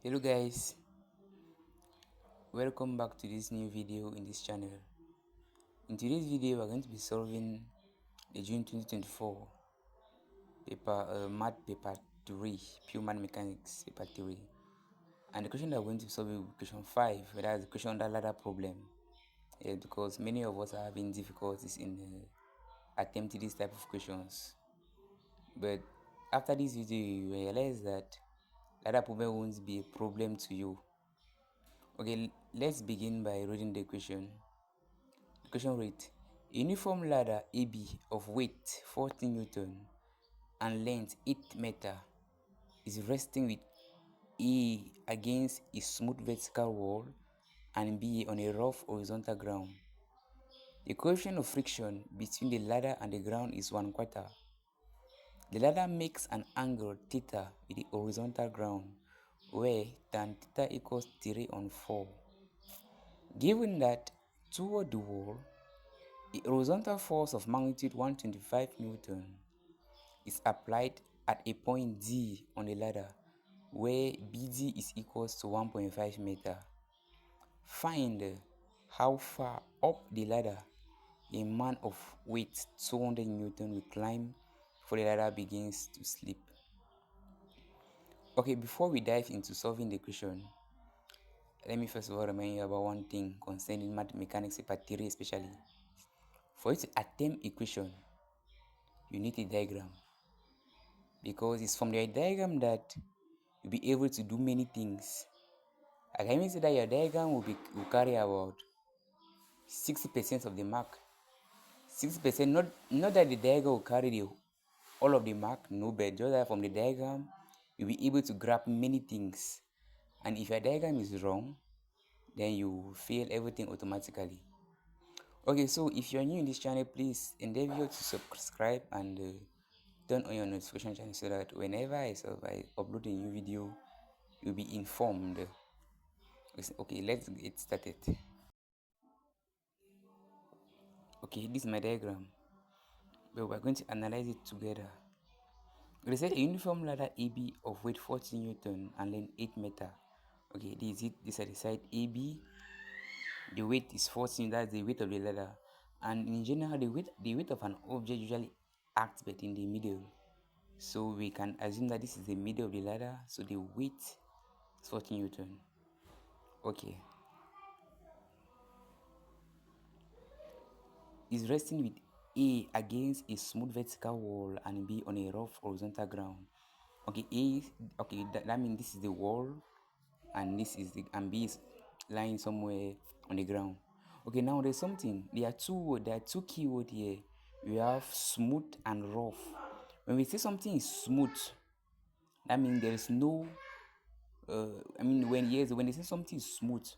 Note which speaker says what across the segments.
Speaker 1: Hello guys, welcome back to this new video in this channel. In today's video we're going to be solving the June 2024 paper, math paper 3, pure math mechanics paper 3, and the question that we're going to solve is question 5, that is the question under ladder problem. Because many of us are having difficulties in attempting this type of questions, but after this video you realize that ladder problem won't be a problem to you. Okay, let's begin by reading the question. The question reads: a uniform ladder AB of weight 40 Newton and length 8 meter is resting with A against a smooth vertical wall and B on a rough horizontal ground. The coefficient of friction between the ladder and the ground is 1/4. The ladder makes an angle theta with the horizontal ground where tan theta equals 3/4. Given that toward the wall, a horizontal force of magnitude 125 Newton is applied at a point D on the ladder where BD is equals to 1.5 meter. Find how far up the ladder a man of weight 200 Newton will climb before the ladder begins to slip. Okay, before we dive into solving the question, let me first of all remind you about one thing concerning math mechanics paper 3 especially. For you to attempt a question, you need a diagram, because it's from the diagram that you'll be able to do many things. I can even say that your diagram will carry about 60% of the mark. 60%, not that the diagram will carry all of the mark, no, but just that from the diagram you'll be able to grab many things. And if your diagram is wrong, then you fail everything automatically. Okay, so if you're new in this channel, please endeavor to subscribe and turn on your notification channel so that whenever I upload a new video, you'll be informed. Okay, let's get started. Okay, this is my diagram, but we're going to analyze it together. They said a uniform ladder AB of weight 40 Newton and length 8 meter. Okay, this is it. This is the side AB. The weight is 40, that's the weight of the ladder. And in general, the weight of an object usually acts but in the middle. So we can assume that this is the middle of the ladder, so the weight is 40 Newton. Okay. Is resting with A against a smooth vertical wall and B on a rough horizontal ground. Okay, that means this is the wall and this is and B is lying somewhere on the ground. Okay, now there's something. There are two key words here. We have smooth and rough. When we say something is smooth, that means there is no when they say something is smooth,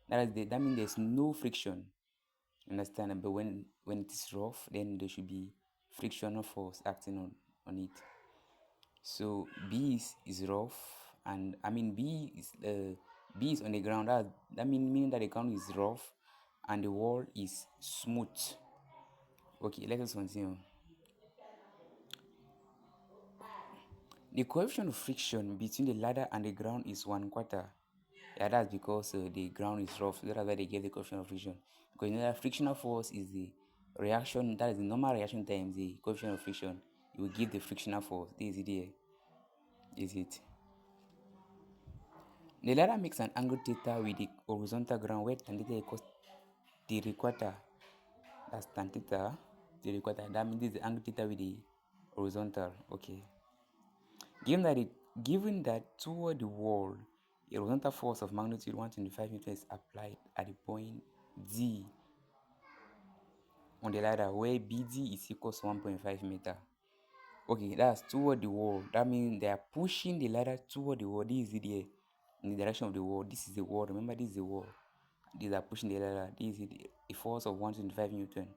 Speaker 1: that means there's no friction. Understand? But when it is rough, then there should be frictional force acting on it. So B is rough, and B is on the ground. Meaning that the ground is rough and the wall is smooth. Okay, let us continue. The coefficient of friction between the ladder and the ground is 1/4. Yeah, that's because the ground is rough. So that's why they gave the coefficient of friction. Because you know that frictional force is the reaction, that is the normal reaction times the coefficient of friction. You will give the frictional force. This is it here. Is it? The ladder makes an angle theta with the horizontal ground where tan theta equals 3/4. That's tan theta 3/4. That means this is the angle theta with the horizontal. Okay. Given that toward the wall, a horizontal force of magnitude 125 Newton is applied at the point D on the ladder where BD is equals to 1.5 meter. Okay, that's toward the wall. That means they are pushing the ladder toward the wall. This is it here, in the direction of the wall. This is the wall. Remember, this is the wall. These are pushing the ladder. This is it, a force of 125 Newton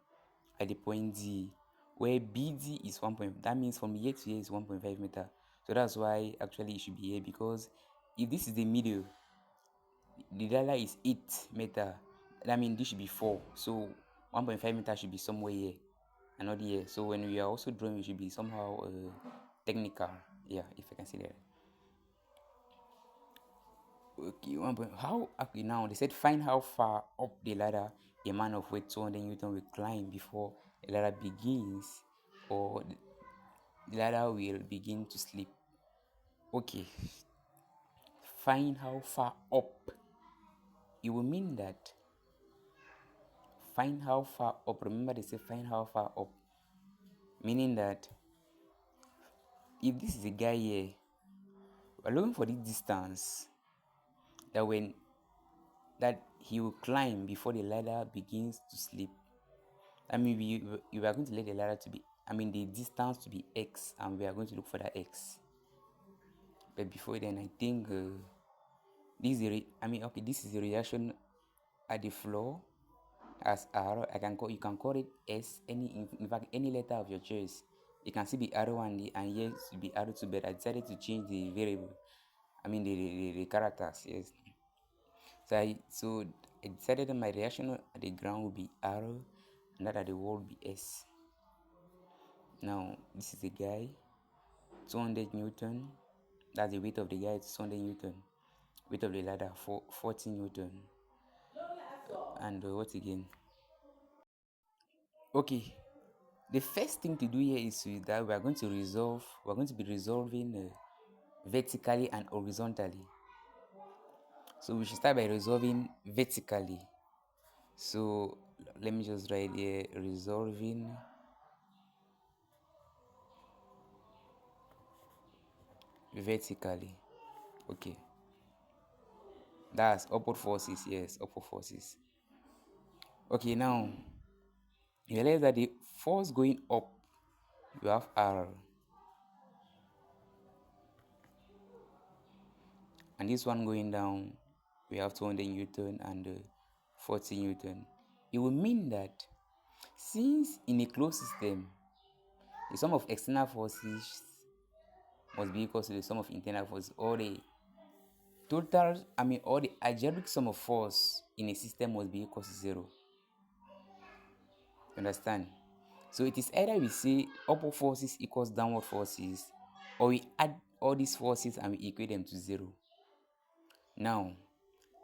Speaker 1: at the point D, where BD is 1. That means from here to here is 1.5 meter. So that's why actually it should be here, because if this is the middle, the ladder is 8 meter. That means this should be 4. So 1.5 meter should be somewhere here and not here. So when we are also drawing, it should be somehow technical. Yeah, if I can say that. Okay, one point. How? Okay, now they said find how far up the ladder a man of weight 200 Newton will climb before the ladder begins, or the ladder will begin to slip. Okay, find how far up. It will mean that find how far up. Remember, they say find how far up, meaning that if this is a guy here, we're looking for the distance that when that he will climb before the ladder begins to slip. I mean, we are going to let the ladder to be, I mean, the distance to be x, and we are going to look for that x. But before then, I think this is okay, this is the reaction at the floor as R. You can call it S. In fact, any letter of your choice. You can see the R1 and here to be R2, but I decided to change the variable. I mean the characters. Yes. So I decided that my reaction at the ground will be R, and that at the wall will be S. Now this is the guy, 200 Newton. That's the weight of the guy, 200 Newton. Weight of the ladder, 40 Newton. And what again? Okay, the first thing to do here is that we're going to be resolving vertically and horizontally. So we should start by resolving vertically. So let me just write here, resolving vertically. Okay, that's upward forces. Yes, upward forces. Okay, now you realize that the force going up, you have R, and this one going down, we have 200 Newton and 40 Newton. It will mean that since in a closed system, the sum of external forces must be equal to the sum of internal forces, or the or the algebraic sum of force in a system must be equal to 0. Understand? So it is either we say upward forces equals downward forces, or we add all these forces and we equate them to 0. Now,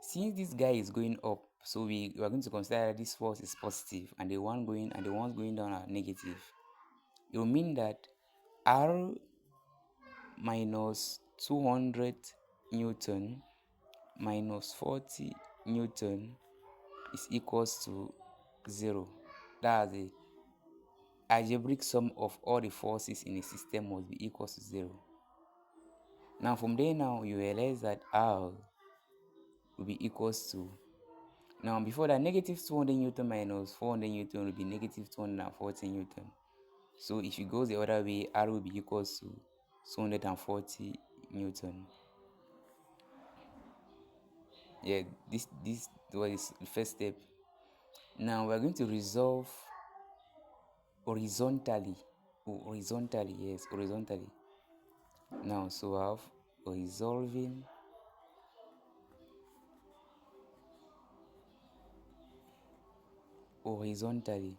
Speaker 1: since this guy is going up, so we are going to consider that this force is positive and the ones going down are negative. It will mean that R minus 200 Newton minus 40 Newton is equals to 0. That's the algebraic sum of all the forces in a system must be equals to 0. Now from there, now you realize that R will be equals to, now before that, negative 200 Newton minus 400 Newton will be negative 240 Newton. So if it goes the other way, R will be equals to 240 Newton. Yeah, this was the first step. Now we're going to resolve horizontally. Horizontally, yes, horizontally. Now, so I have resolving horizontally.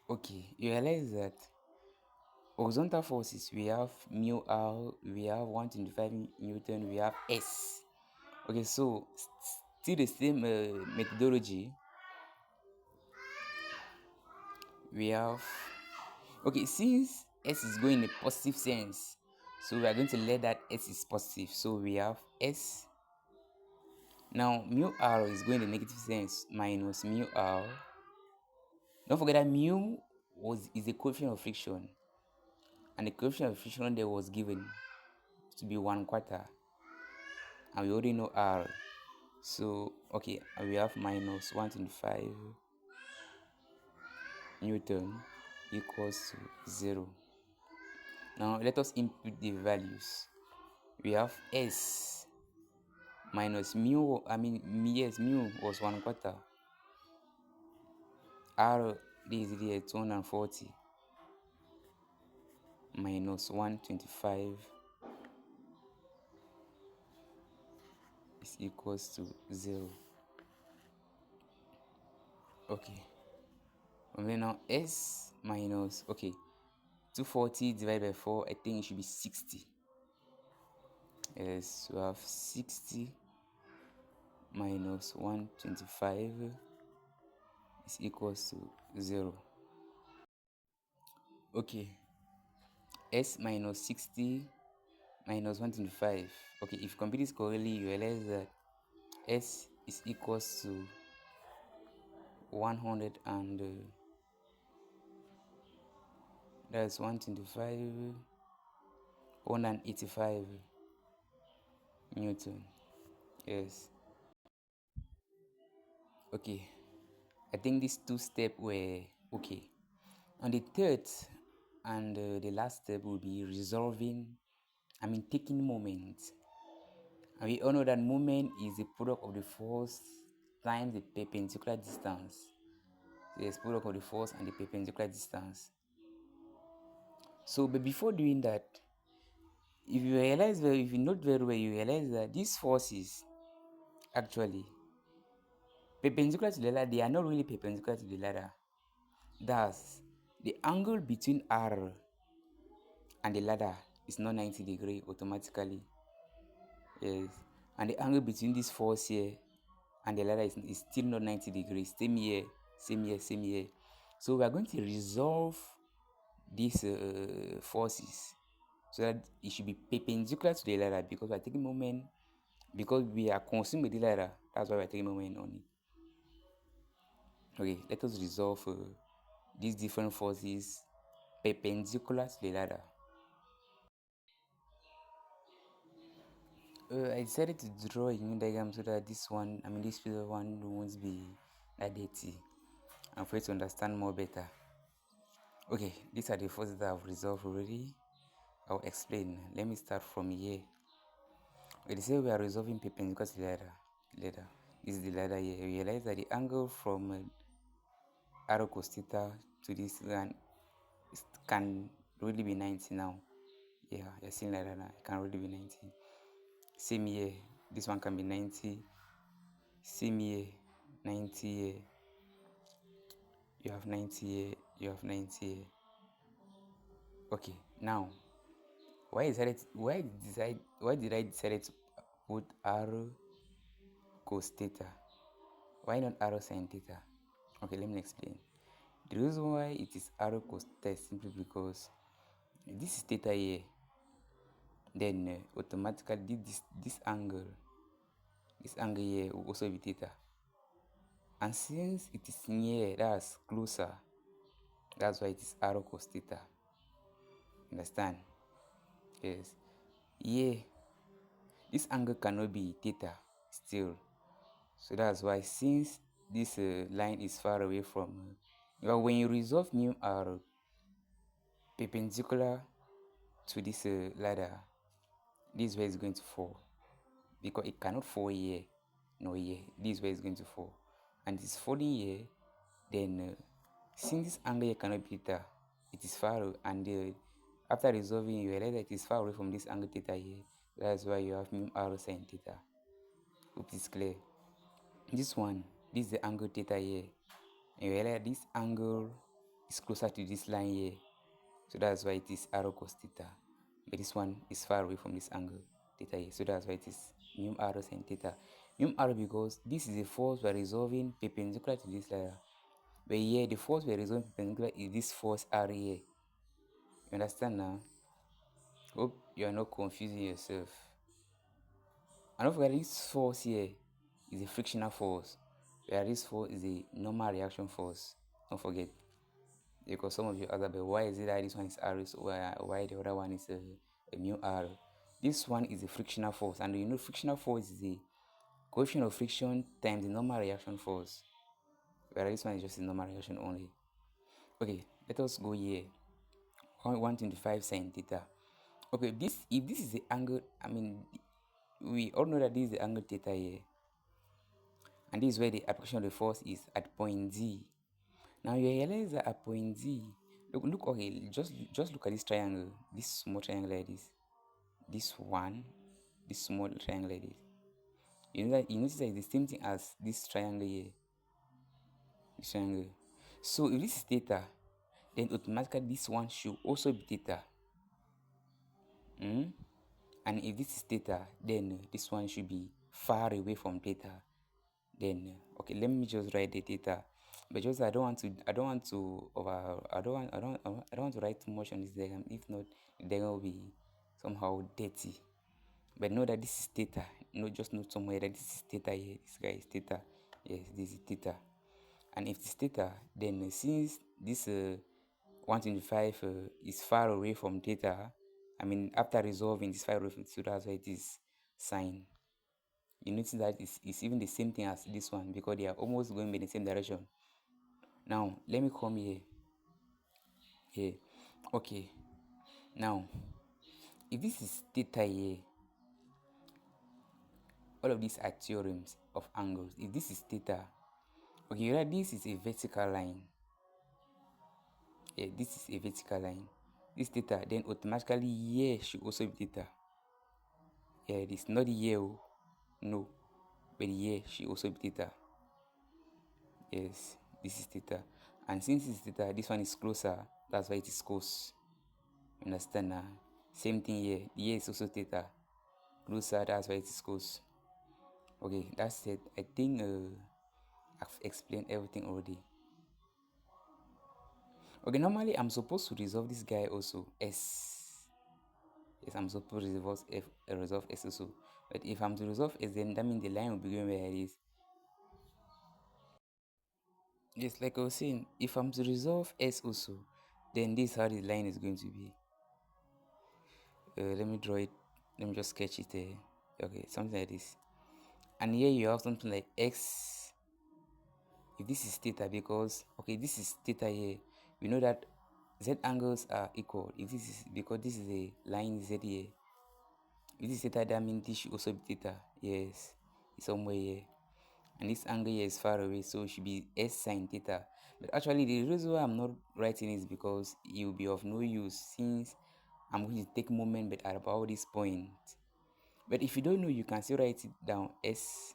Speaker 1: Okay, you realize that horizontal forces, we have mu R, we have 125 Newton, we have S. Okay, so still the same methodology. We have, okay, since S is going in a positive sense, so we are going to let that S is positive. So we have S. Now mu R is going in the negative sense, minus mu R. Don't forget that mu is the coefficient of friction, and the coefficient of friction there was given to be 1/4, and we already know R. So okay, and we have minus 125 Newton equals to 0. Now let us input the values. We have S minus mu, mu was 1/4. R, this is the 240 minus 125 is equals to 0. Okay. And then now S minus, okay, 240 divided by 4, I think it should be 60. Yes, we have 60 minus 125 is equals to 0. Okay, s minus 60 minus 125. Okay, if you compute this correctly, you realize that s is equals to 100 and that's 125 185 Newton. Yes. Okay, I think these two steps were okay. On the third and the last step will be resolving, taking moment. And we all know that moment is the product of the force times the perpendicular distance. So it's product of the force and the perpendicular distance. So, but before doing that, if you note very well, you realize that these forces actually perpendicular to the ladder, they are not really perpendicular to the ladder. Thus, the angle between R and the ladder is not 90 degree automatically. Yes. And the angle between this force here and the ladder is still not 90 degrees. Same here, same here, same here. So we are going to resolve these forces so that it should be perpendicular to the ladder, because we are taking moment, because we are consuming the ladder. That's why we are taking moment on it. Okay, let us resolve these different forces perpendicular to the ladder. I decided to draw a new diagram so that this previous one won't be that dirty, and for you to understand more better. Okay, these are the forces that I've resolved already. I'll explain. Let me start from here. They say we are resolving perpendicular to the ladder. This is the ladder here. We realize that the angle from arrow cos theta to this line can really be 90 now. Yeah, you're seeing like that now. It can really be 90. Same here. This one can be 90. Same here. 90 here. You have 90 here. You have 90 here. Okay, now why did I decide to put arrow cos theta? Why not arrow sin theta? Okay, let me explain. The reason why it is arrow cos theta is simply because this is theta here, then automatically this angle here will also be theta. And since it is near, that's closer, that's why it is arrow cos theta. Understand? Yes. Here, this angle cannot be theta still. So that's why, since this line is far away from, when you resolve mu r perpendicular to this ladder, this is where it's going to fall, because it cannot fall here nor here. This is where it's going to fall, and it's falling here. Then since this angle here cannot be theta, it is far away, and after resolving, you realize that it is far away from this angle theta here. That's why you have mu r sin theta. Hope it's clear. This is the angle theta here. And you realize this angle is closer to this line here. So that's why it is arrow cos theta. But this one is far away from this angle theta here. So that's why it is mu r sin theta. Mu r, because this is the force we are resolving perpendicular to this ladder. But here, the force we are resolving perpendicular is this force r here. You understand now? Hope you are not confusing yourself. And don't forget, this force here is a frictional force, whereas this force is a normal reaction force. Don't forget. Because some of you ask, but why is it that this one is r, so why the other one is a mu r? This one is a frictional force, and you know frictional force is the coefficient of friction times the normal reaction force, whereas this one is just a normal reaction only. Okay, let us go here. 125 sin theta. Okay, if this is the angle, we all know that this is the angle theta here, and this is where the application of the force is at point D. Now you realize that at point D, okay, just look at this triangle, this small triangle like this one, this small triangle like this. You notice that it's the same thing as this triangle here, this triangle. So if this is theta, then automatically this one should also be theta. And if this is theta, then this one should be far away from theta. Then okay, let me just write the theta. But just I don't want to write too much on this diagram. If not, the diagram will be somehow dirty. But know that this is theta. No, just note somewhere that this is theta here. This guy is theta. Yes, this is theta. And if it's theta, then since this 125 is far away from theta, I mean after resolving this far away from, so that's why it is sine. You notice that it's even the same thing as this one because they are almost going in the same direction. Now let me come here. Okay, now if this is theta here, all of these are theorems of angles. If this is theta, okay, you know this is a vertical line. Yeah, this is a vertical line. This theta, then automatically here should also be theta. Yeah, it is not here, no, but here should also be theta. Yes, this is theta, and since it's theta, this one is closer. That's why it is cos. Understand now? Same thing here. Here is also theta. Closer, that's why it is cos. Okay, that's it. I think I've explained everything already. Okay, normally I'm supposed to resolve this guy also S. Yes, I'm supposed to resolve S also. But if I'm to resolve S, then that means the line will be going where it is. Yes, like I was saying, if I'm to resolve S also, then this is how the line is going to be. Let me draw it. Let me just sketch it. Okay, something like this. And here you have something like X. If this is theta, because okay, this is theta here, we know that Z angles are equal. If this is because this is a line Z here. If this is theta, that means this should also be theta. Yes, it's somewhere here. And this angle here is far away, so it should be S sine theta. But actually, the reason why I'm not writing is because it will be of no use since I'm going to take moment but at about this point. But if you don't know, you can still write it down S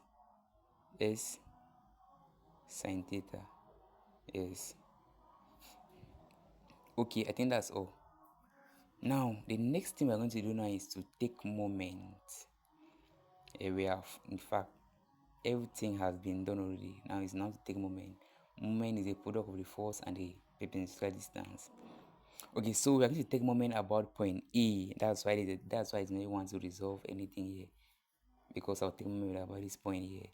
Speaker 1: sine theta. Yes. Okay, I think that's all. Now, the next thing we're going to do now is to take moment. We have, in fact, everything has been done already. Now it's now to take moment. Moment is a product of the force and the perpendicular distance. Okay, so we're going to take moment about point E. That's why it's not want to resolve anything here, because I'll take moment about this point here.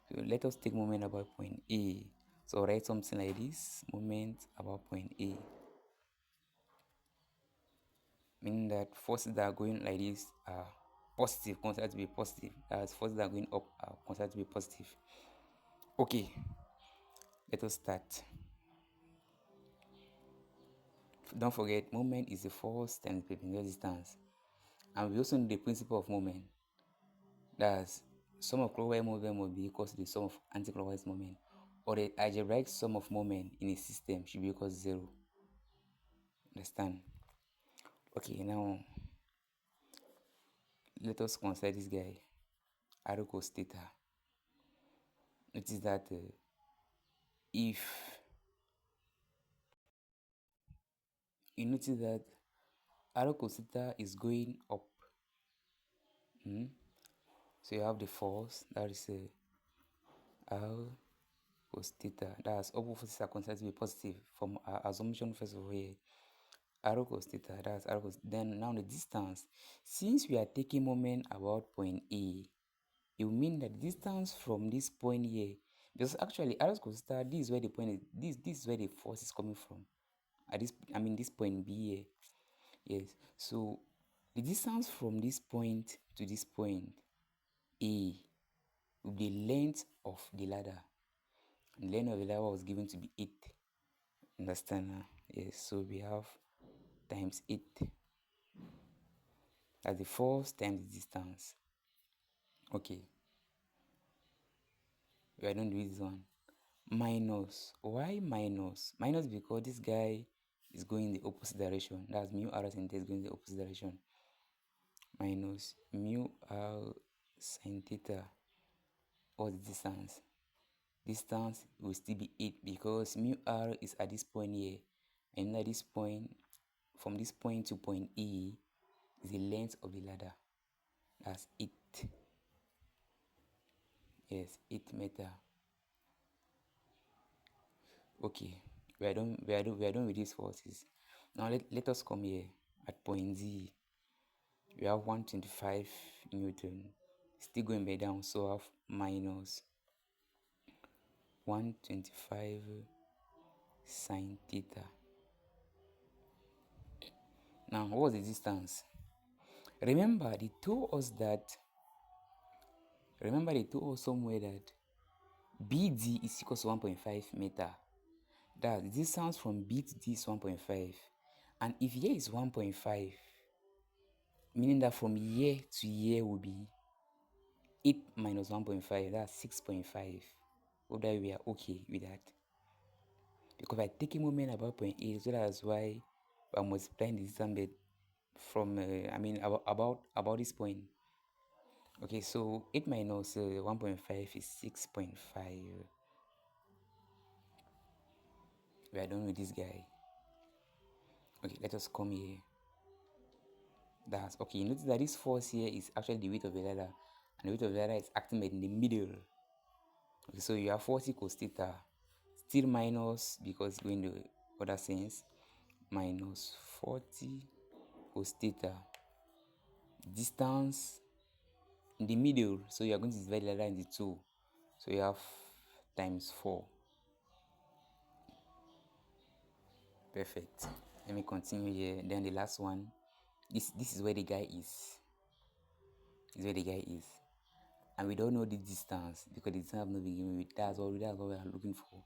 Speaker 1: So let us take moment about point E. So write something like this: moment about point E. Meaning that forces that are going like this are positive, considered to be positive. As forces that are going up are considered to be positive. Okay, let us start. Don't forget, moment is the force times the perpendicular distance. And we also know the principle of moment. That's sum of clockwise movement will be equal to the sum of anti-clockwise moment. Or the algebraic sum of moment in a system should be equal to 0. Understand? Okay, now let us consider this guy, r cos theta. Notice that if you notice that r cos theta is going up, so you have the force that is r cos theta. That's all forces are considered to be positive from our assumption first of all here. R cos theta, that's r cos. Then now the distance, since we are taking moment about point A, it will mean that the distance from this point here, because actually r cos theta, this is where the point is, this is where the force is coming from. At this, I mean this point B here. Yes. So the distance from this point to this point A will be the length of the ladder. And the length of the ladder was given to be 8. Understand now? Yes. So we have times 8. That's the force times the distance. Okay. We are going to do this one. Minus. Why minus? Minus because this guy is going in the opposite direction. That's mu r sin theta is going in the opposite direction. Minus mu r sin theta. What's the distance? Distance will still be 8 because mu r is at this point here. And at this point, from this point to point E, is the length of the ladder. That's 8. Yes, 8 meter. Okay, we are done with these forces. Now let us come here at point Z. We have 125 Newton, still going back down, so I have minus 125 sine theta. Now what was the distance? Remember they told us somewhere that BD is equal to 1.5 meter. That the distance from B to D is 1.5. And if here is 1.5, meaning that from here to here will be 8 minus 1.5, that's 6.5. Hope that we are okay with that. Because I take a moment about 0.8, so that's why I'm multiplying the distance from, about this point. Okay, so 8 minus 1.5 is 6.5. We are done with this guy. Okay, let us come here. That's okay. Notice that this force here is actually the weight of the ladder, and the weight of the ladder is acting in the middle. Okay, so you have 40 cos theta, still minus because it's going the other sense, minus 40 cos theta. Distance in the middle, so you are going to divide the ladder into 2. So you have times 4. Perfect. Let me continue here. Then the last one. This is where the guy is. This is where the guy is. And we don't know the distance because the distance have not been given with. That's what we are looking for.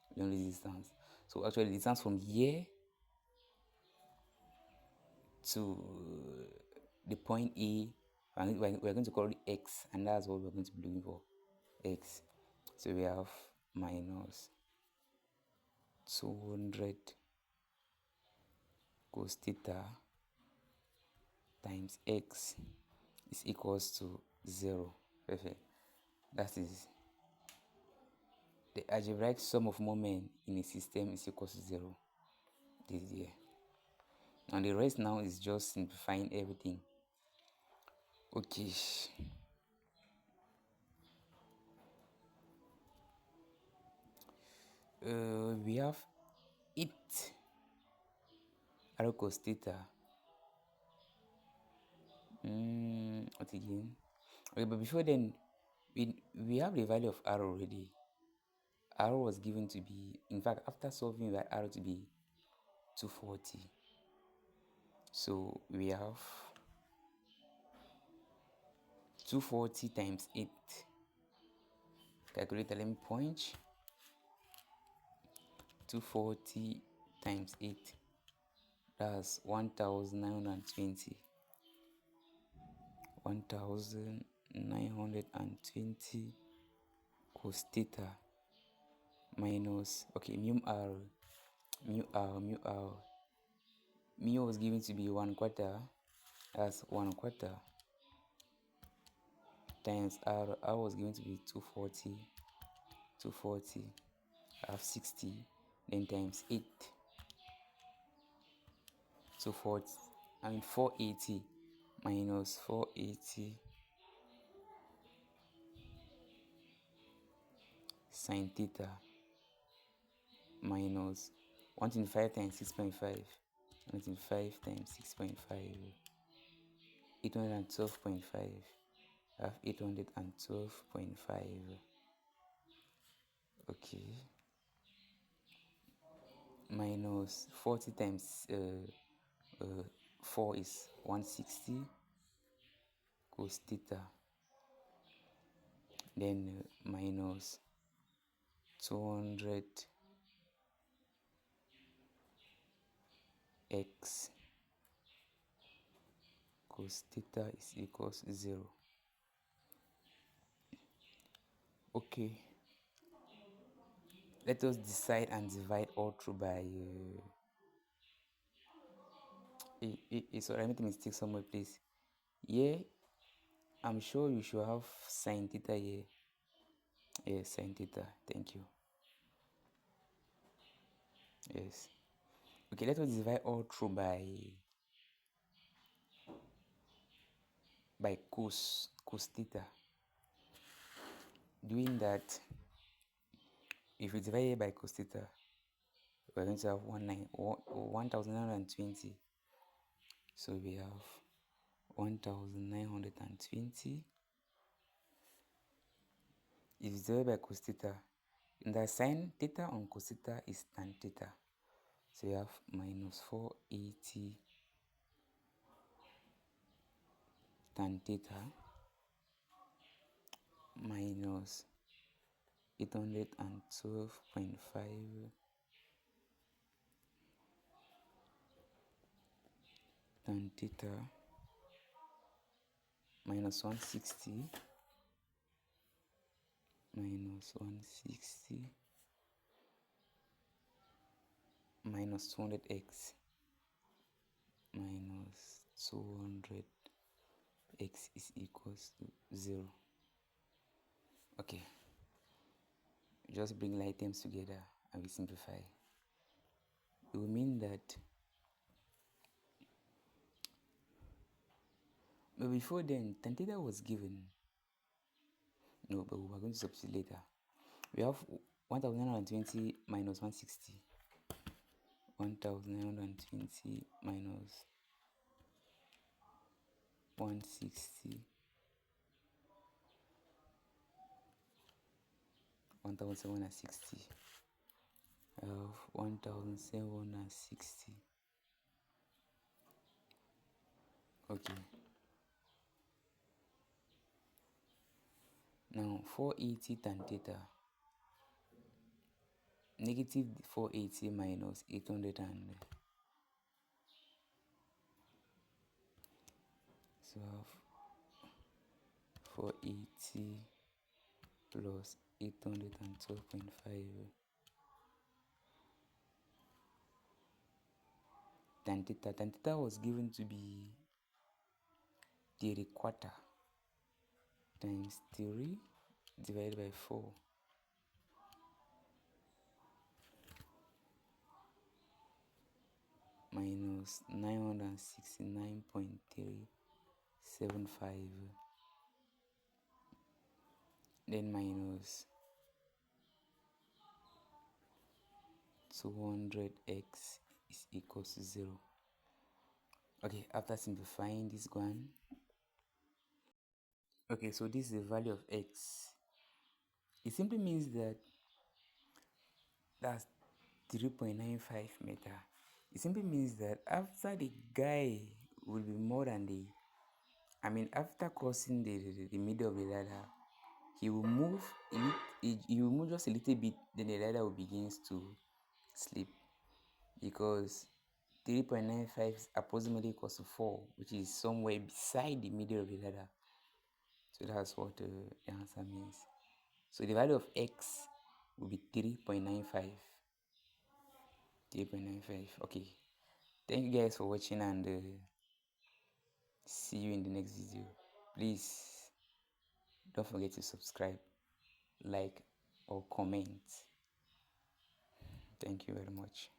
Speaker 1: We don't know the distance. So actually the distance from here to the point A, we're going to call it X, and that's what we're going to be looking for. X. So we have minus 200 cos theta times X is equals to 0. Perfect. That is the algebraic sum of moment in a system is equal to 0. This here. And the rest now is just simplifying everything. Okay. We have 8 arrow cos theta. What again? Okay, but before then, we have the value of r already. R was given to be, in fact, after solving that r to be 240. So we have 240 times 8. Calculator, let me punch. 240 times 8. That's 1920. 1920 cos theta minus, okay, mu was given to be 1/4. That's 1/4 times r was given to be 240. I have 60, then times 8. 480 minus 480 sine theta minus 125 times 6.5. 125 times 6.5. 812.5. I have 812.5. Okay. Minus 40 times 4 is 160 cos theta. Then minus 200 x cos theta is equals 0. Okay. Let us decide and divide all through by sorry, I made a mistake somewhere, please. Here, I'm sure you should have sine theta here. Yes, sine theta. Thank you. Yes. Okay, let us divide all through by cos theta. Doing that, if you divide here by cos theta, we're going to have 1920. So we have 1920 is divided by cos theta. And the sine theta on cos theta is tan theta. So you have minus 480 tan theta minus 812.5 tan theta minus 160 minus 200x minus 200x is equals to 0. Okay, just bring like terms together and we simplify. It will mean that, but before then tan theta was given. No, but we're going to substitute later. We have 1920 minus 160. 1920 minus 160. 1760. I have 1760. Okay. Now 480 tan theta. Negative 480 minus 800 and so I have 480 plus 812.5 tan theta. Tan theta was given to be 3 quarter times 3 divided by 4 minus 969.375, then minus 200x is equals to 0. Okay, after simplifying this one, okay, so this is the value of x. It simply means that that's 3.95 meter. It simply means that after the guy will be more than after crossing the middle of the ladder, he will move he will move just a little bit, then the ladder will begins to slip, because 3.95 is approximately equals to 4, which is somewhere beside the middle of the ladder. So that's what the answer means. So the value of x will be 3.95. 3.95. Okay. Thank you guys for watching, and see you in the next video. Please don't forget to subscribe, like, or comment. Thank you very much.